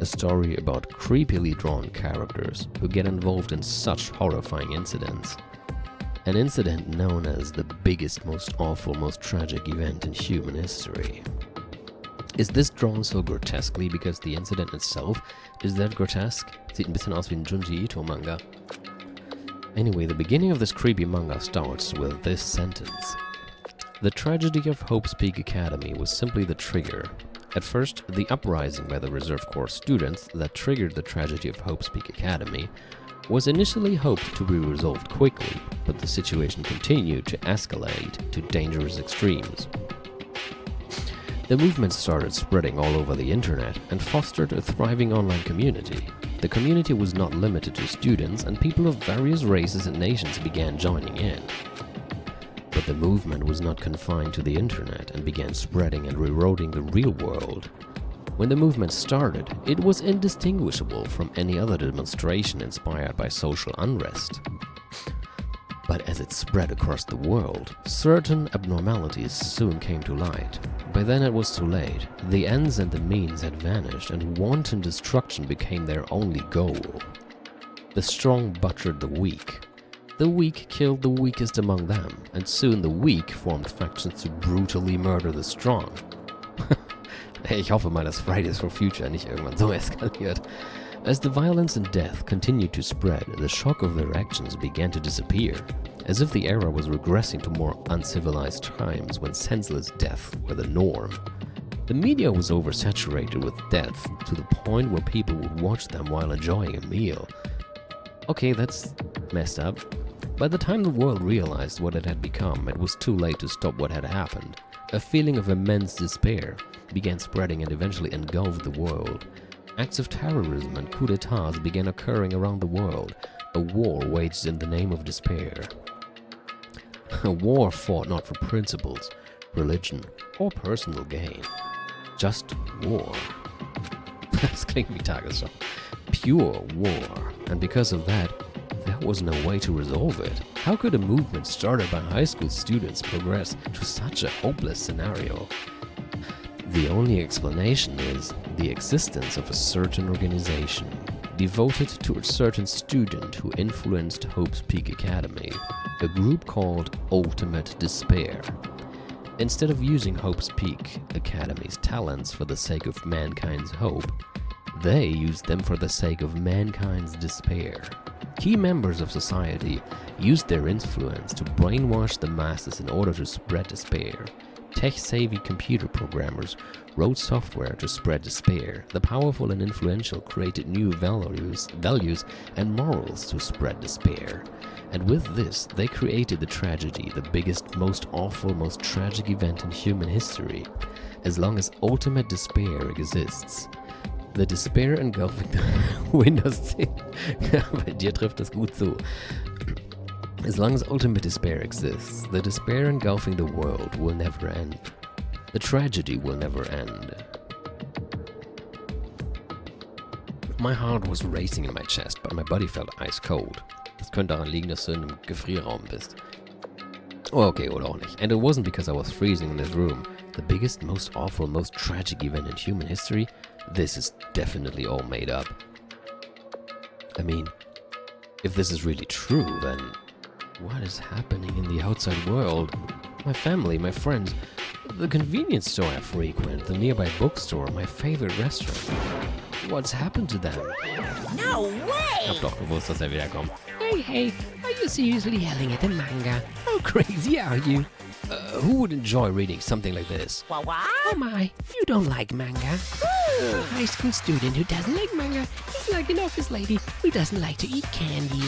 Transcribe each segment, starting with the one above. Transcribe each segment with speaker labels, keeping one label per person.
Speaker 1: a story about creepily drawn characters who get involved in such horrifying incidents. An incident known as the biggest, most awful, most tragic event in human history. Is this drawn so grotesquely because the incident itself is that grotesque? Sieht ein bisschen aus wie ein Junko Enoshima manga. Anyway, the beginning of this creepy manga starts with this sentence. The tragedy of Hope's Peak Academy was simply the trigger. At first, the uprising by the Reserve Corps students that triggered the tragedy of Hope's Peak Academy was initially hoped to be resolved quickly, but the situation continued to escalate to dangerous extremes. The movement started spreading all over the internet and fostered a thriving online community. The community was not limited to students, and people of various races and nations began joining in. But the movement was not confined to the internet and began spreading and rewriting the real world. When the movement started, it was indistinguishable from any other demonstration inspired by social unrest. But as it spread across the world, certain abnormalities soon came to light. By then it was too late. The ends and the means had vanished, and wanton destruction became their only goal. The strong butchered the weak. The weak killed the weakest among them, and soon the weak formed factions to brutally murder the strong. Ich hoffe mal, dass Fridays for Future nicht irgendwann so eskaliert. As the violence and death continued to spread, the shock of their actions began to disappear, as if the era was regressing to more uncivilized times when senseless death were the norm. The media was oversaturated with death to the point where people would watch them while enjoying a meal. Okay, that's messed up. By the time the world realized what it had become, it was too late to stop what had happened. A feeling of immense despair began spreading and eventually engulfed the world. Acts of terrorism and coups d'etats began occurring around the world, a war waged in the name of despair. A war fought not for principles, religion, or personal gain. Just war. Das klingt wie Tagesschau. Pure war. And because of that, there was no way to resolve it. How could a movement started by high school students progress to such a hopeless scenario? The only explanation is the existence of a certain organization devoted to a certain student who influenced Hope's Peak Academy, a group called Ultimate Despair. Instead of using Hope's Peak Academy's talents for the sake of mankind's hope, they used them for the sake of mankind's despair. Key members of society used their influence to brainwash the masses in order to spread despair. Tech-savvy computer programmers wrote software to spread despair. The powerful and influential created new values and morals to spread despair. And with this, they created the tragedy, the biggest, most awful, most tragic event in human history. As long as ultimate despair exists, the despair engulfing the Windows 10. Bei dir trifft das gut zu. As long as ultimate despair exists, the despair engulfing the world will never end. The tragedy will never end. My heart was racing in my chest, but my body felt ice cold. Das könnte daran liegen, dass du in einem Gefrierraum bist. Okay, oder auch nicht. And it wasn't because I was freezing in this room. The biggest, most awful, most tragic event in human history? This is definitely all made up. I mean, if this is really true, then what is happening in the outside world? My family, my friends, the convenience store I frequent, the nearby bookstore, my favorite restaurant. What's happened to them?
Speaker 2: No way!
Speaker 1: Hab doch gewusst, dass wiederkommt.
Speaker 3: Hey, are you seriously yelling at the manga?
Speaker 1: How crazy are you? Who would enjoy reading something like this?
Speaker 2: What?
Speaker 3: Oh my, you don't like manga? A high school student who doesn't like manga is like an office lady who doesn't like to eat candy.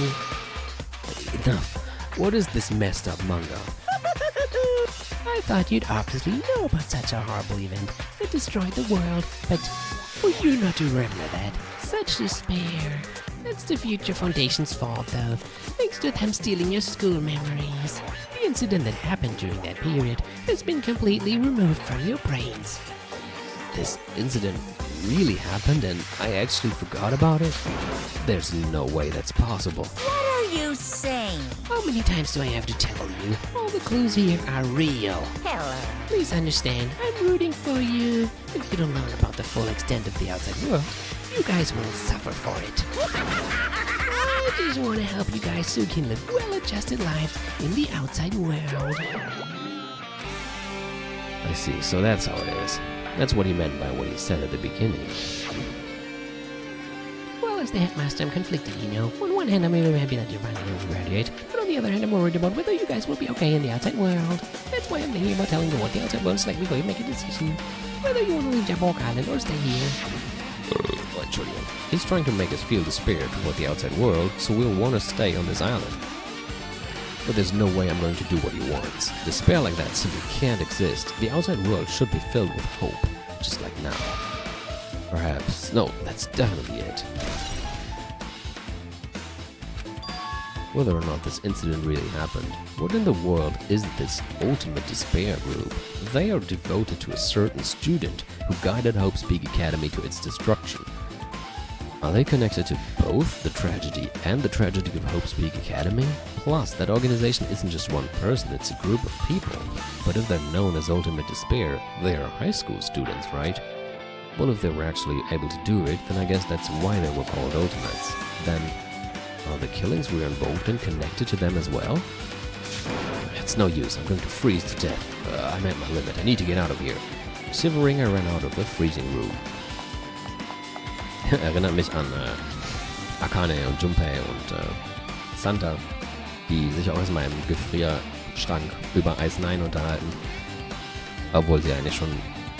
Speaker 1: Enough. What is this messed up manga?
Speaker 3: I thought you'd obviously know about such a horrible event that destroyed the world, but for you not to remember that, such despair. That's the Future Foundation's fault, though, thanks to them stealing your school memories. The incident that happened during that period has been completely removed from your brains.
Speaker 1: This incident really happened and I actually forgot about it? There's no way that's possible.
Speaker 2: What are you saying?
Speaker 3: How many times do I have to tell you? All the clues here are real.
Speaker 2: Hello.
Speaker 3: Please understand, I'm rooting for you. If you don't learn about the full extent of the outside world, you guys will suffer for it. I just want to help you guys so you can live well-adjusted lives in the outside world.
Speaker 1: I see, so that's how it is. That's what he meant by what he said at the beginning.
Speaker 3: Well, as the headmaster, I'm conflicted, you know. On one hand, I'm really happy that you're finally going to graduate, but on the other hand, I'm worried about whether you guys will be okay in the outside world. That's why I'm thinking about telling you what the outside world is like before you make a decision. Whether you want to leave Jabberwock Island or stay here.
Speaker 1: He's trying to make us feel despair toward the outside world, so we'll want to stay on this island. But there's no way I'm going to do what he wants. Despair like that simply can't exist. The outside world should be filled with hope, just like now. Perhaps... no, that's definitely it. Whether or not this incident really happened, what in the world is this ultimate despair group? They are devoted to a certain student who guided Hope's Peak Academy to its destruction. Are they connected to both the tragedy and the tragedy of Hope's Peak Academy? Plus, that organization isn't just one person, it's a group of people. But if they're known as Ultimate Despair, they are high school students, right? Well, if they were actually able to do it, then I guess that's why they were called Ultimates. Then, are the killings we are involved in connected to them as well? It's no use, I'm going to freeze to death. I'm at my limit, I need to get out of here. Shivering, I ran out of the freezing room. Erinnert mich an Akane und Junpei und Santa, die sich auch erstmal im Gefrierschrank über Ice 9 unterhalten. Obwohl sie eigentlich schon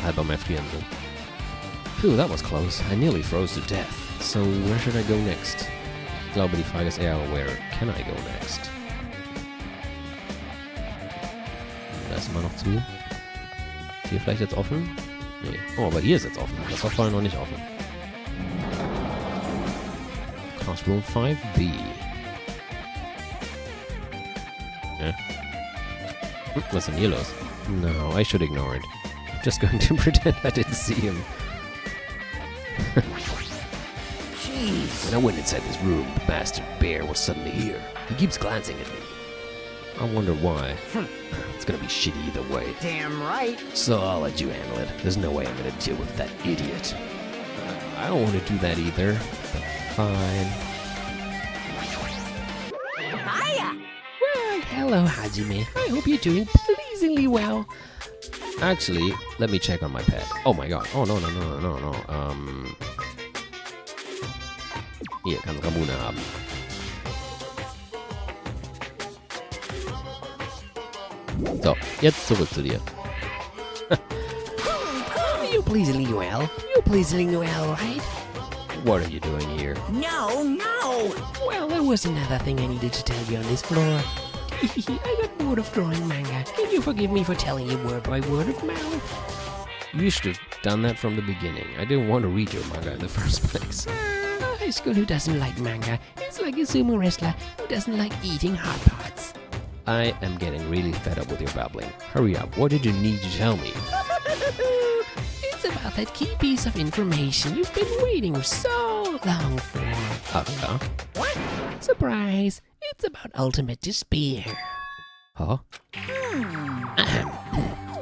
Speaker 1: halb am Erfrieren sind. Phew, that was close. I nearly froze to death. So, where should I go next? Ich glaube, die Frage ist eher, where can I go next? Da ist immer noch zu. Ist hier vielleicht jetzt offen? Nee. Oh, aber hier ist jetzt offen. Das war vorher noch nicht offen. Classroom 5B. Yeah. What's denn hier los? No, I should ignore it. I'm just going to pretend I didn't see him. Jeez. When I went inside this room, the bastard bear was suddenly here. He keeps glancing at me. I wonder why. It's gonna be shitty either way.
Speaker 2: Damn right.
Speaker 1: So I'll let you handle it. There's no way I'm gonna deal with that idiot. I don't want to do that either. Fine.
Speaker 2: Hiya.
Speaker 3: Well, hello, Hajime. I hope you're doing pleasingly well.
Speaker 1: Actually, let me check on my pet. Oh my god. Oh, no. Hier, kann Ramune haben. So, jetzt zurück zu dir.
Speaker 3: You're pleasingly well. You're pleasingly well, right?
Speaker 1: What are you doing here?
Speaker 2: No.
Speaker 3: Well, there was another thing I needed to tell you on this floor. I got bored of drawing manga. Can you forgive me for telling you word by word of mouth?
Speaker 1: You should have done that from the beginning. I didn't want to read your manga in the first place.
Speaker 3: A high school who doesn't like manga is like a sumo wrestler who doesn't like eating hot pots.
Speaker 1: I am getting really fed up with your babbling. Hurry up, what did you need to tell me?
Speaker 3: It's about that key piece of information you've been waiting so long for.
Speaker 1: Yeah?
Speaker 3: What? Surprise! It's about ultimate despair.
Speaker 1: Huh?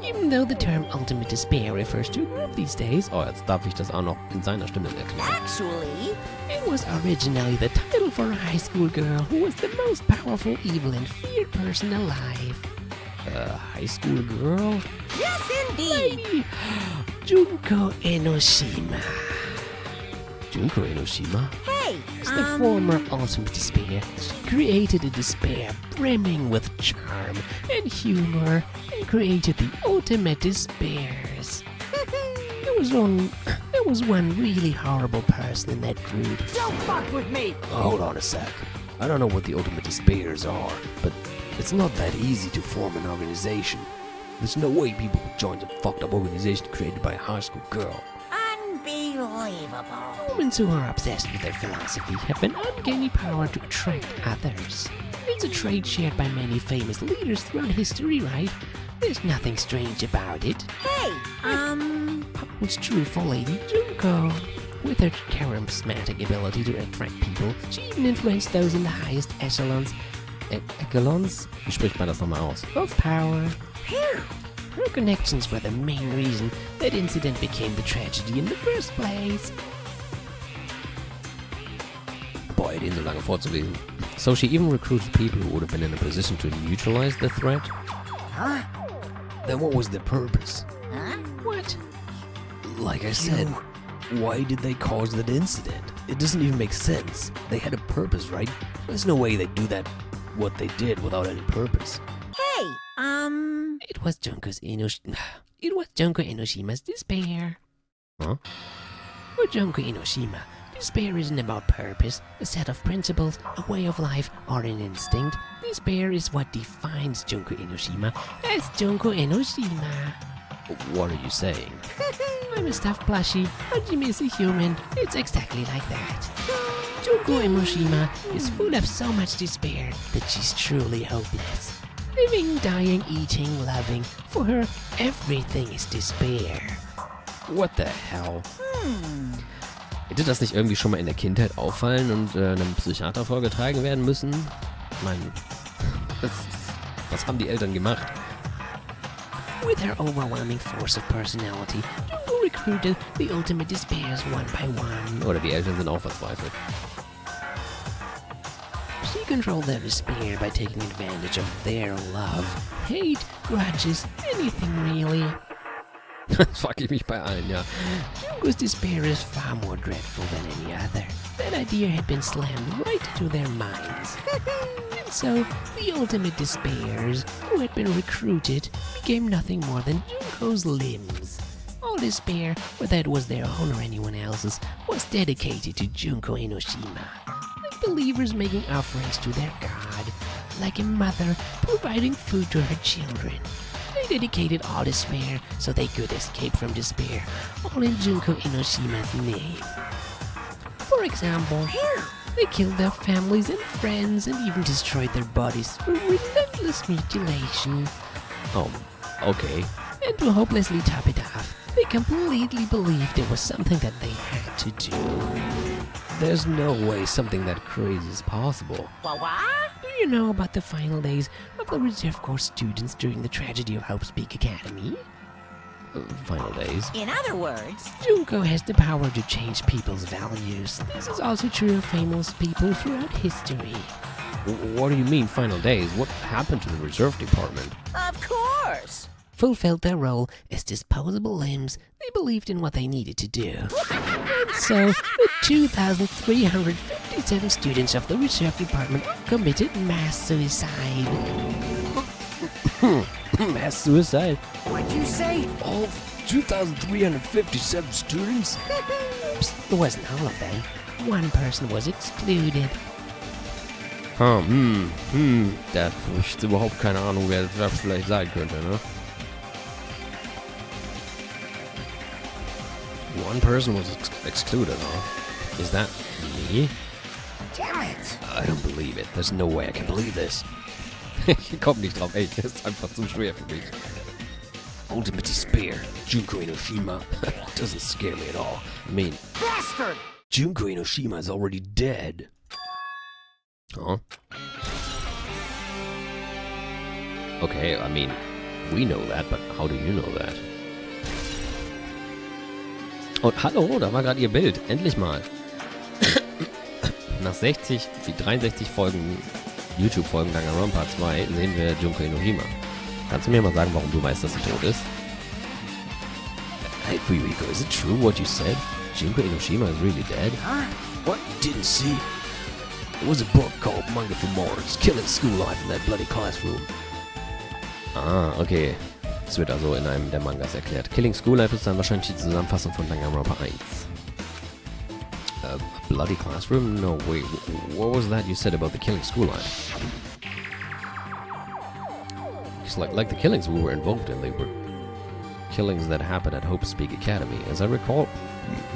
Speaker 3: Even though the term ultimate despair refers to a group these days,
Speaker 1: Oh, jetzt darf ich das auch noch in seiner Stimme erklären.
Speaker 2: Actually,
Speaker 3: it was originally the title for a high school girl who was the most powerful, evil, and feared person alive.
Speaker 1: A high school girl?
Speaker 2: yes indeed.
Speaker 3: Junko Enoshima.
Speaker 1: Junko Enoshima?
Speaker 2: Hey,
Speaker 3: As the former ultimate despair, she created a despair brimming with charm and humor and created the ultimate despairs. There was one really horrible person in that group.
Speaker 2: don't fuck with me.
Speaker 1: Hold on a sec. I don't know what the ultimate despairs are, but it's not that easy to form an organization. There's no way people would join a fucked up organization created by a high school girl.
Speaker 2: Unbelievable.
Speaker 3: Humans who are obsessed with their philosophy have an uncanny power to attract others. It's a trait shared by many famous leaders throughout history, right? There's nothing strange about it.
Speaker 2: Hey,
Speaker 3: Holds true for Lady Junko. With her charismatic ability to attract people, she even influenced those in the highest echelons
Speaker 1: Echelons? Wie spricht man das nochmal aus?
Speaker 3: of power.
Speaker 2: phew.
Speaker 3: Her connections were the main reason that incident became the tragedy in the first place.
Speaker 1: den so lange vorzulesen. So she even recruited people who would have been in a position to neutralize the threat?
Speaker 2: Huh?
Speaker 1: Then what was their purpose?
Speaker 2: Huh?
Speaker 3: What?
Speaker 1: Like I said, why did they cause that incident? It doesn't even make sense. They had a purpose, right? There's no way they'd do that, what they did, without any purpose.
Speaker 2: Hey,
Speaker 3: It was Junko Enoshima's despair.
Speaker 1: Huh?
Speaker 3: For Junko Enoshima, despair isn't about purpose, a set of principles, a way of life, or an instinct. Despair is what defines Junko Enoshima as Junko Enoshima.
Speaker 1: What are you saying?
Speaker 3: I'm a stuffed plushie, Hajime is a human. It's exactly like that. Junko Enoshima is full of so much despair that she's truly hopeless. Living, dying, eating, loving. For her, everything is despair.
Speaker 1: What the hell? Hätte das nicht irgendwie schon mal in der Kindheit auffallen und einem Psychiater vorgetragen werden müssen? Ich meine, was haben die Eltern gemacht?
Speaker 3: With her overwhelming force of personality, Junko recruited the ultimate despairs one by one.
Speaker 1: Oder die Eltern sind auch verzweifelt.
Speaker 3: She controlled their despair by taking advantage of their love, hate, grudges, anything really.
Speaker 1: Das frage ich mich bei allen, ja.
Speaker 3: Junko's despair is far more dreadful than any other. That idea had been slammed right into their minds. And so, the ultimate despairs, who had been recruited, became nothing more than Junko's limbs. All despair, whether it was their own or anyone else's, was dedicated to Junko Enoshima. Like believers making offerings to their god. Like a mother providing food to her children. They dedicated all despair so they could escape from despair, all in Junko Enoshima's name. For example, they killed their families and friends and even destroyed their bodies through relentless mutilation.
Speaker 1: Okay.
Speaker 3: And to hopelessly top it off, they completely believed it was something that they had to do.
Speaker 1: There's no way something that crazy is possible.
Speaker 2: what?
Speaker 3: Do you know about the final days of the reserve corps students during the tragedy of Hope's Peak Academy?
Speaker 1: Final days.
Speaker 2: In other words,
Speaker 3: Junko has the power to change people's values. This is also true of famous people throughout history.
Speaker 1: What do you mean, final days? What happened to the reserve department?
Speaker 2: of course.
Speaker 3: Fulfilled their role as disposable limbs, they believed in what they needed to do. And so, the 2,357 students of the reserve department committed mass suicide.
Speaker 1: Mass suicide?
Speaker 2: What'd you say?
Speaker 1: All 2,357 students?
Speaker 3: Oops, it wasn't all of them. One person was excluded.
Speaker 1: Da habe ich überhaupt keine Ahnung, wer das vielleicht sein könnte, ne? One person was excluded, huh? Is that me?
Speaker 2: Damn it.
Speaker 1: I don't believe it. There's no way I can believe this. Ich komm nicht drauf, ey, das ist einfach zu schwer für mich. Ultimate despair. Junko Enoshima. Doesn't scare me at all. I mean,
Speaker 2: Bastard!
Speaker 1: Junko Enoshima is already dead. Huh? Okay, I mean, we know that, but how do you know that? Und hallo, da war gerade ihr Bild. Endlich mal. Nach 63 Folgen, YouTube-Folgen Danganronpa 2 sehen wir Junko Enoshima. Kannst du mir mal sagen, warum du weißt, dass sie tot ist? Hey, Fuyuhiko, is it true what you said? Junko Enoshima is really dead?
Speaker 2: Huh?
Speaker 1: What, you didn't see? There was a book called Manga for Morons, Killing School Life in that bloody classroom. Ah, okay. Das wird also in einem der Mangas erklärt. Killing School Life ist dann wahrscheinlich die Zusammenfassung von Danganronpa 1. A bloody classroom? No, wait. What was that you said about the Killing School Life? It's like the killings we were involved in, they were killings that happened at Hope's Peak Academy. As I recall,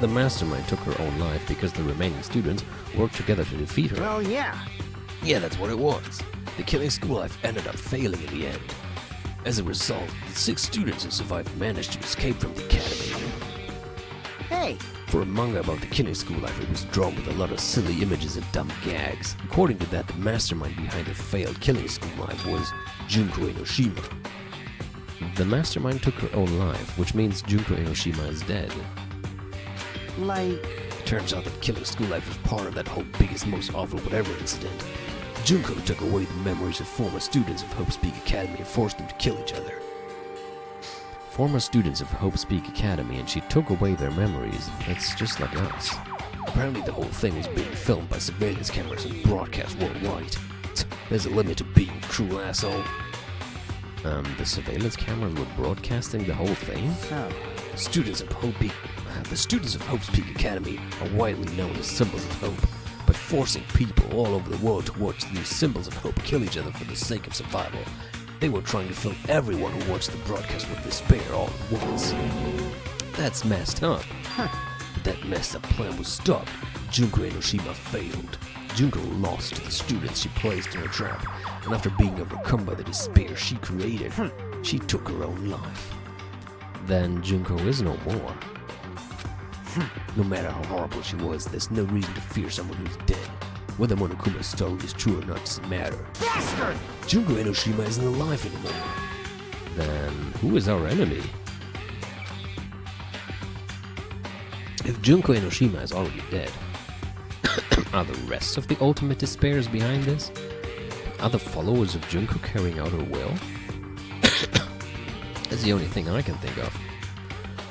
Speaker 1: the mastermind took her own life because the remaining students worked together to defeat her.
Speaker 2: Well, yeah.
Speaker 1: Yeah, that's what it was. The Killing School Life ended up failing in the end. As a result, the 6 students who survived managed to escape from the academy.
Speaker 2: Hey,
Speaker 1: For a manga about the Killing School Life, it was drawn with a lot of silly images and dumb gags. According to that, the mastermind behind the failed Killing School Life was Junko Enoshima. The mastermind took her own life, which means Junko Enoshima is dead.
Speaker 2: like...
Speaker 1: Turns out that killing school life was part of that whole biggest, most awful whatever incident. Junko took away the memories of former students of Hope Speak Academy and forced them to kill each other. Former students of Hope Speak Academy, and she took away their memories. That's just like us. Apparently the whole thing was being filmed by surveillance cameras and broadcast worldwide. There's a limit to being a cruel asshole. The surveillance cameras were broadcasting the whole thing?
Speaker 2: So,
Speaker 1: The students of Hope Speak Academy are widely known as symbols of hope, by forcing people all over the world to watch these symbols of hope kill each other for the sake of survival. They were trying to fill everyone who watched the broadcast with despair all at once. That's messed up. But that messed up plan was stopped. Junko Enoshima failed. Junko lost to the students she placed in her trap, and after being overcome by the despair she created, she took her own life. Then Junko is no more. No matter how horrible she was, there's no reason to fear someone who's dead. Whether Monokuma's story is true or not doesn't matter.
Speaker 2: bastard!
Speaker 1: Junko Enoshima isn't alive anymore. Then who is our enemy? If Junko Enoshima is already dead, are the rest of the ultimate despairs behind this? Are the followers of Junko carrying out her will? That's the only thing I can think of.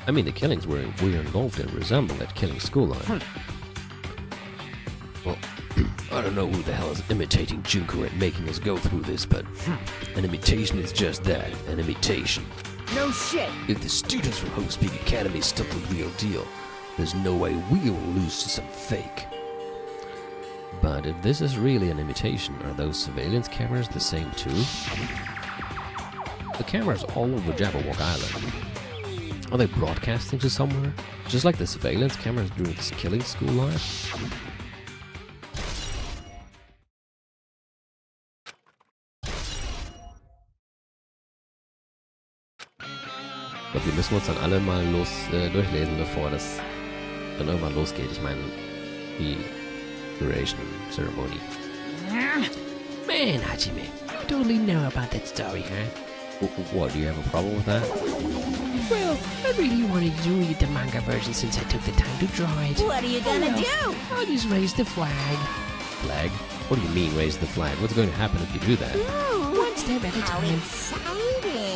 Speaker 1: I mean, the killings we're involved in resemble that killing school life. Well, I don't know who the hell is imitating Junko and making us go through this, but an imitation is just that, an imitation.
Speaker 2: No shit!
Speaker 1: If the students from Hope Speak Academy stop the real deal, there's no way we will lose to some fake. But if this is really an imitation, are those surveillance cameras the same too? The cameras all over Jabberwock Island. Are they broadcasting to somewhere? Just like the surveillance cameras during this killing school life? Ich glaube, wir müssen uns dann alle mal durchlesen, bevor das dann irgendwann losgeht. Ich meine, die Duration Ceremony.
Speaker 3: Man, Hajime, you totally know about that story, huh?
Speaker 1: What, do you have a problem with that?
Speaker 3: Well, I really wanted you to read the manga version since I took the time to draw it.
Speaker 2: What are you gonna do?
Speaker 3: I'll just raise the flag.
Speaker 1: Flag? What do you mean, raise the flag? What's going to happen if you do that?
Speaker 2: Ooh,
Speaker 3: One step at a
Speaker 2: how
Speaker 3: time.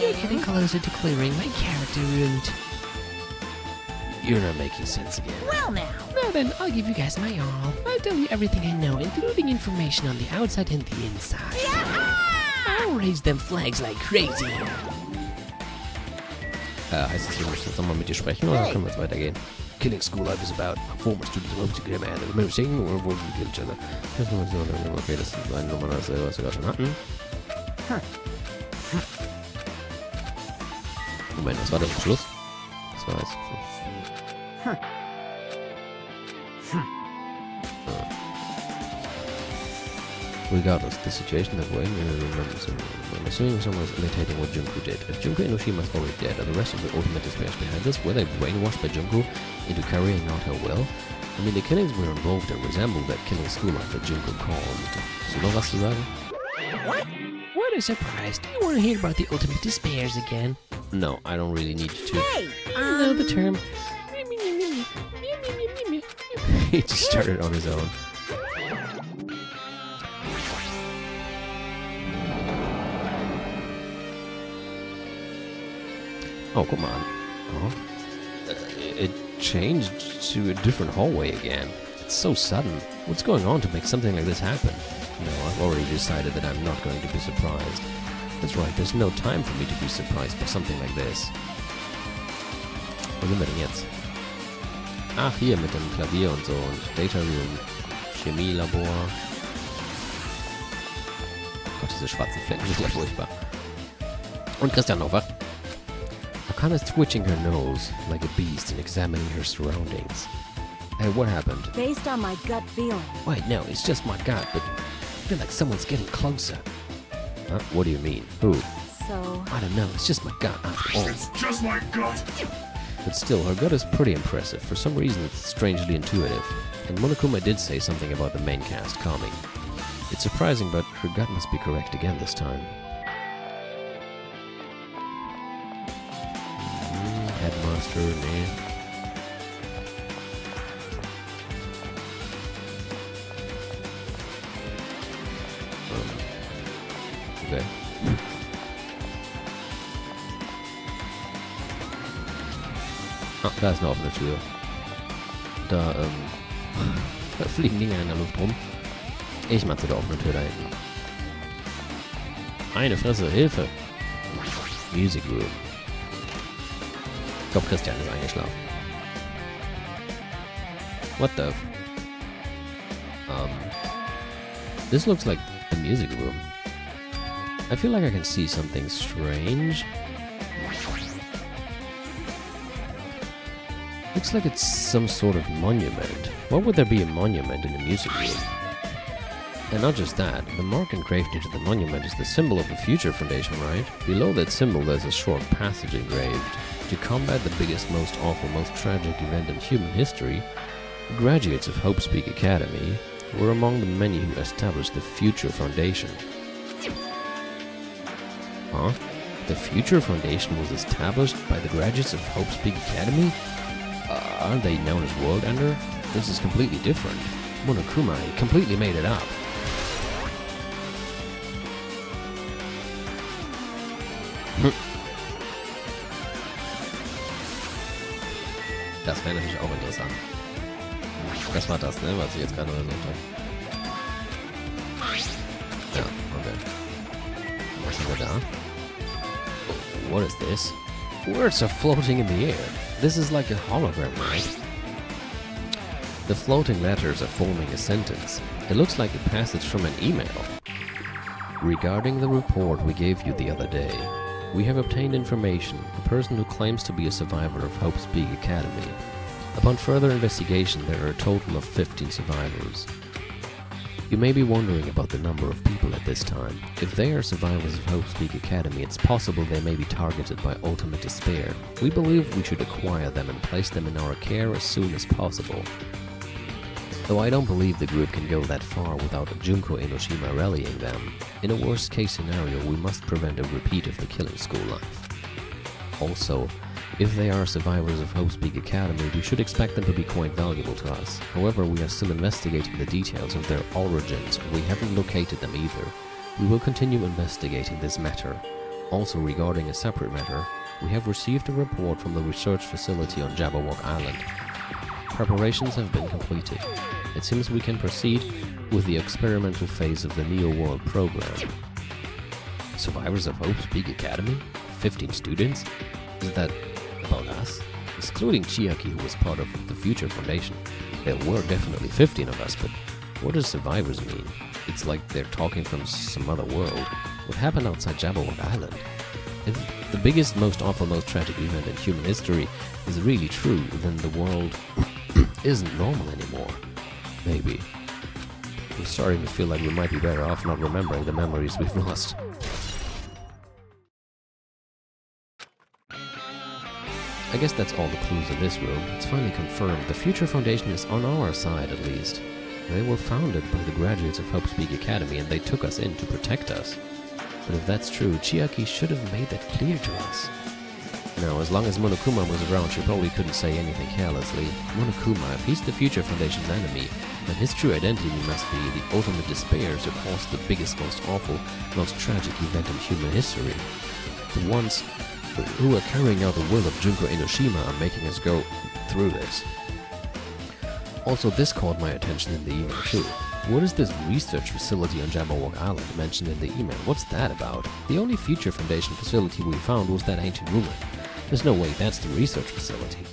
Speaker 3: You're getting
Speaker 2: exciting!
Speaker 3: closer to clearing my character route.
Speaker 1: You're not making sense again.
Speaker 2: Well now,
Speaker 3: Now then, I'll give you guys my all. I'll tell you everything I know, including information on the outside and the inside. I'll raise them flags like crazy.
Speaker 1: Heißt es, wir müssen jetzt nochmal mit dir sprechen oder können wir jetzt weitergehen? Killing school life is about former students of Hope Speak Academy and remember saying or avoid to kill each other. Okay, das ist eine Nummer, was wir gerade schon hatten. Moment, was war das am Schluss? Das war jetzt... Regardless, the situation that we're in, I'm assuming someone is imitating what Junko did. If Junko Enoshima is already dead, are the rest of the ultimate despairs behind this? Were they brainwashed by Junko into carrying out her will? I mean, the killings we're involved in resemble that killing school life that Junko caused. So noch was zu sagen?
Speaker 3: What a surprise. Do you want to hear about the ultimate despairs again?
Speaker 1: No, I don't really need you to.
Speaker 2: hey,
Speaker 3: You know the term.
Speaker 1: He just started on his own. Oh, come on. Oh. It changed to a different hallway again. It's so sudden. What's going on to make something like this happen? No, I've already decided that I'm not going to be surprised. That's right, there's no time for me to be surprised by something like this. Wo sind wir denn jetzt? Ach, hier mit dem Klavier und so und Data Room, Chemielabor. Gott, diese schwarzen Flecken sind ja furchtbar. Und Christian noch wach. Akane is twitching her nose like a beast and examining her surroundings. Hey, what happened?
Speaker 4: Based on my gut feeling,
Speaker 1: Wait, no, it's just my gut, but I feel like someone's getting closer. Huh? What do you mean? Who?
Speaker 4: so
Speaker 1: I don't know, it's just my gut after all.
Speaker 5: It's just my gut.
Speaker 1: But still, her gut is pretty impressive. For some reason, it's strangely intuitive. And Monokuma did say something about the main cast calming. It's surprising, but her gut must be correct again this time. Headmaster, nee. Ah, da ist eine offene Tür. Da, da fliegen Dinge in der Luft rum. Ich mach zu der offenen Tür da hinten. Meine Fresse, Hilfe! Music Room. Ich glaube, Christian ist eingeschlafen. What the f... This looks like the music room. I feel like I can see something strange. Looks like it's some sort of monument. Why would there be a monument in a music room? And not just that, the mark engraved into the monument is the symbol of the Future Foundation, right? Below that symbol there's a short passage engraved. To combat the biggest, most awful, most tragic event in human history, the graduates of Hope Speak Academy were among the many who established the Future Foundation. Huh? The Future Foundation was established by the graduates of Hope Speak Academy? Aren't they known as World Ender? This is completely different. Monokuma completely made it up. Das wäre natürlich auch interessant. Das war das, ne, was ich jetzt gerade gesagt habe. Ja, okay. Was haben wir da? What is this? Words are floating in the air. This is like a hologram, right? The floating letters are forming a sentence. It looks like a passage from an email. Regarding the report we gave you the other day, we have obtained information. A person who claims to be a survivor of Hope Speak Academy. Upon further investigation, there are a total of 15 survivors. You may be wondering about the number of people at this time. If they are survivors of Hope Speak Academy, it's possible they may be targeted by ultimate despair. We believe we should acquire them and place them in our care as soon as possible. Though I don't believe the group can go that far without Junko Enoshima rallying them. In a worst case scenario, we must prevent a repeat of the killing school life. Also, if they are survivors of Hope Speak Academy, we should expect them to be quite valuable to us. However, we are still investigating the details of their origins, and we haven't located them either. We will continue investigating this matter. Also, regarding a separate matter, we have received a report from the research facility on Jabberwock Island. Preparations have been completed. It seems we can proceed with the experimental phase of the Neo World program. Survivors of Hope Speak Academy? 15 students? Is that about us? Excluding Chiaki, who was part of the Future Foundation, there were definitely 15 of us, but what does survivors mean? It's like they're talking from some other world. What happened outside Jabberwock Island? If the biggest, most awful, most tragic event in human history is really true, then the world isn't normal anymore. Maybe. I'm starting to feel like we might be better off not remembering the memories we've lost. I guess that's all the clues in this room. It's finally confirmed. The Future Foundation is on our side, at least. They were founded by the graduates of Hope Speak Academy, and they took us in to protect us. But if that's true, Chiaki should have made that clear to us. Now, as long as Monokuma was around, she probably couldn't say anything carelessly. Monokuma, if he's the Future Foundation's enemy, then his true identity must be the ultimate despair who caused the biggest, most awful, most tragic event in human history. The ones who are carrying out the will of Junko Enoshima are making us go through this. Also, this caught my attention in the email too. What is this research facility on Jabberwock Island mentioned in the email? What's that about? The only Future Foundation facility we found was that ancient ruin. There's no way that's the research facility.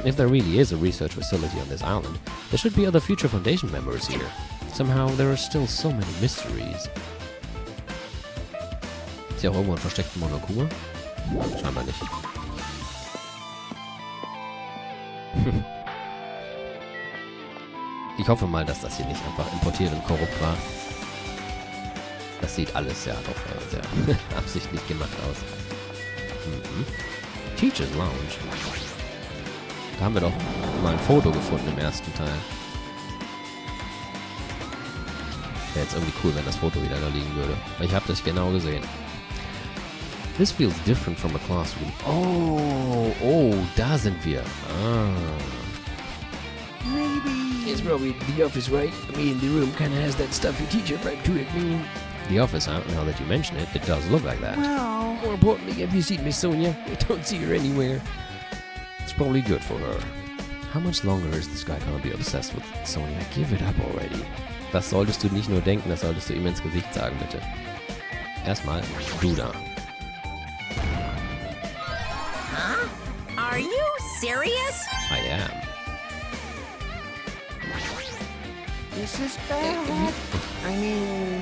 Speaker 1: If there really is a research facility on this island, there should be other Future Foundation members here. Somehow, there are still so many mysteries. Ist hier auch irgendwo ein versteckter Monokuma? Scheinbar nicht. Ich hoffe mal, dass das hier nicht einfach importiert und korrupt war. Das sieht alles ja doch sehr absichtlich gemacht aus. Teacher's Lounge. Da haben wir doch mal ein Foto gefunden im ersten Teil. Wäre jetzt irgendwie cool, wenn das Foto wieder da liegen würde. Weil ich habe das genau gesehen. This feels different from a classroom. Oh, da sind wir.
Speaker 3: Maybe. It's probably the office, right? I mean, the room kind of has that stuffy teacher vibe to it. I mean,
Speaker 1: The office, now that you mention it, it does look like that.
Speaker 3: well, more importantly, have you seen Miss Sonia? I don't see her anywhere.
Speaker 1: It's probably good for her. How much longer is this guy gonna be obsessed with Sonia? Give it up already. Das solltest du nicht nur denken, das solltest du ihm ins Gesicht sagen, bitte. Erstmal, du da.
Speaker 2: Huh? Are you serious?
Speaker 1: I am.
Speaker 2: This is bad. I mean...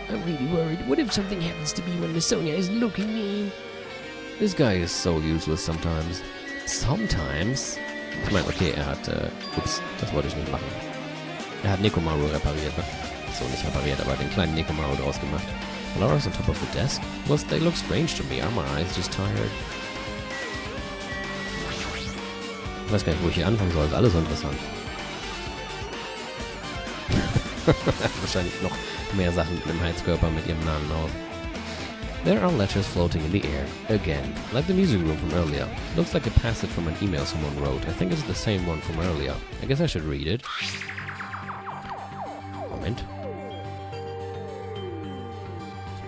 Speaker 3: I'm really worried. What if something happens to me when Miss Sonia is looking mean?
Speaker 1: This guy is so useless sometimes. Sometimes? Ich meine, okay, er hat, ups, das wollte ich nicht machen. Er hat Nekomaru repariert, ne? So, nicht repariert, aber den kleinen Nekomaru draus gemacht. Laura's on top of the desk? Well, they look strange to me. Are my eyes just tired? Ich weiß gar nicht, wo ich hier anfangen soll. Ist alles so interessant. Wahrscheinlich noch mehr Sachen mit einem Heizkörper mit ihrem Namen auf. There are letters floating in the air, again, like the music room from earlier. Looks like a passage from an email someone wrote. I think it's the same one from earlier. I guess I should read it. Moment.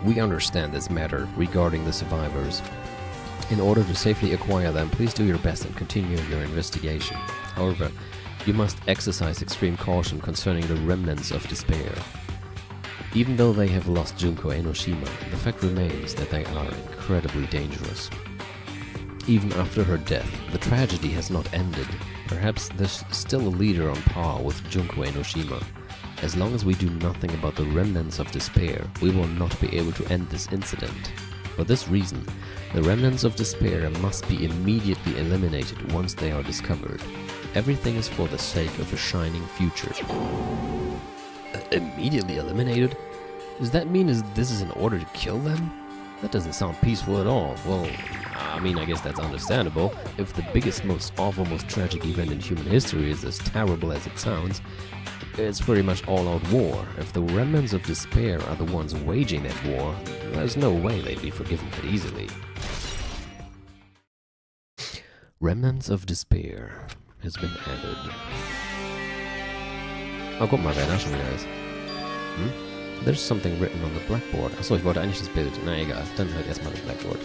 Speaker 1: We understand this matter regarding the survivors. In order to safely acquire them, please do your best and continue your investigation. However, you must exercise extreme caution concerning the remnants of despair. Even though they have lost Junko Enoshima, the fact remains that they are incredibly dangerous. Even after her death, the tragedy has not ended. Perhaps there's still a leader on par with Junko Enoshima. As long as we do nothing about the remnants of despair, we will not be able to end this incident. For this reason, the remnants of despair must be immediately eliminated once they are discovered. Everything is for the sake of a shining future. Immediately eliminated? Does that mean this is in order to kill them? That doesn't sound peaceful at all. Well, I mean, I guess that's understandable. If the biggest, most awful, most tragic event in human history is as terrible as it sounds, it's pretty much all-out war. If the remnants of despair are the ones waging that war, there's no way they'd be forgiven that easily. Remnants of despair has been added. Oh, guck mal, wer da schon wieder ist. There's something written on the blackboard. Achso, ich wollte eigentlich das Bild. Na egal, dann halt erstmal das Blackboard.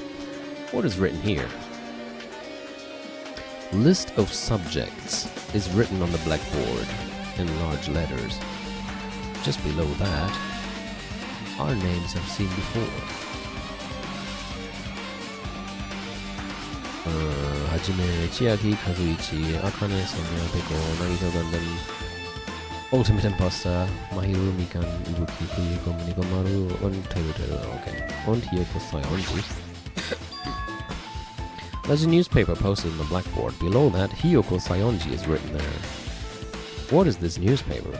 Speaker 1: What is written here? List of subjects is written on the blackboard in large letters. Just below that, our names have seen before. Hajime, Chiaki, Kazuichi, Akane, Sonia, Peko, Nagito Gundam, Ultimate Imposter, Mahiru, Mikan, Ibuki, Fuyiko, Nikomaru und Teru. Okay. Und hier Poseidon. There's a newspaper posted on the blackboard. Below that, Hiyoko Sayonji is written there. What is this newspaper?